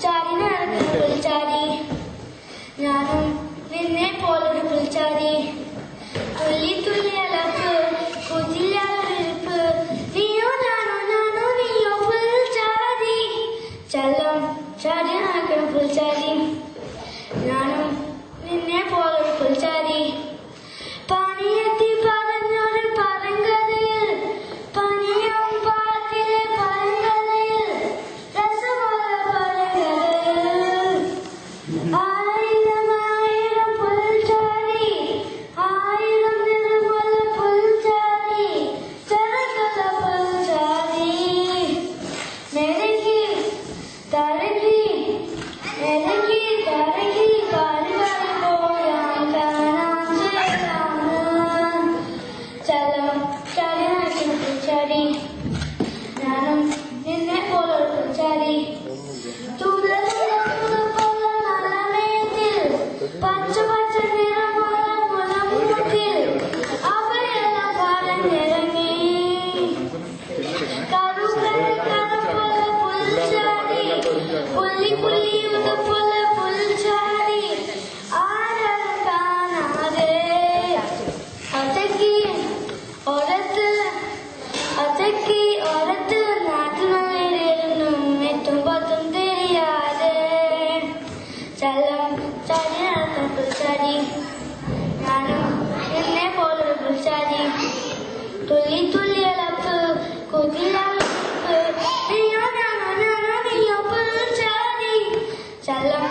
ചാടി നടക്കുന്ന പുൽച്ചാടി ഞാനും നിന്നെ പോലൊരു പുൽച്ചാടി തുള്ളി തുള്ളി അലപ്പ് കുതിരപ്പ് നീയോ ഞാനോ ഞാനോ നീയോ പുൽച്ചാടി ചലം ചാടി നടക്കുന്ന പുൽച്ചാടി ഞാനും നിന്നെ പോലൊരു പുൽച്ചാടി പണിയെത്തി പറഞ്ഞൊരു പഴങ്കഥയിൽ പനിയും പാട്ടിലെ പഴങ്കഥയിൽ രസമുള്ള പഴങ്കഥയിൽ ആയിരം ആയിരം പുൽച്ചാടി ആയിരം നിറമുള്ള പുൽച്ചാടി ചെറുതുള്ള പുൽച്ചാടി മെരുകി തരകി മെരുകി തരകി കാലുകൾ പോയാൽ കാണാൻ ചേരാണ് ചലം ചാടി നടക്കുന്ന പുൽച്ചാടി ഞാനും നിന്നെ പോലൊരു പുൽച്ചാടി പച്ച പച്ച നിറമുള്ള മുളമുട്ടിൽ അവയെല്ലാം പറഞ്ഞിറങ്ങി കറുപ്പുള്ള പുൽച്ചാടി പുള്ളി പുള്ളി ഉടുപ്പുള്ള പുൽച്ചാടി ആരും കാണാതെ അത്തക്കി ഒരത്ത് നാട്ടിലും എത്തും പത്തും தெரியாது ചലം ചാടി നടക്കുന്ന പുൽച്ചാടി ഞാനും നിന്നെ പോലൊരു പുൽച്ചാടി തുള്ളി തുള്ളി അലപ്പ് കുതിരപ്പ് നീയോ ഞാനോ ഞാനോ നീയോ പുൽച്ചാടി ചലം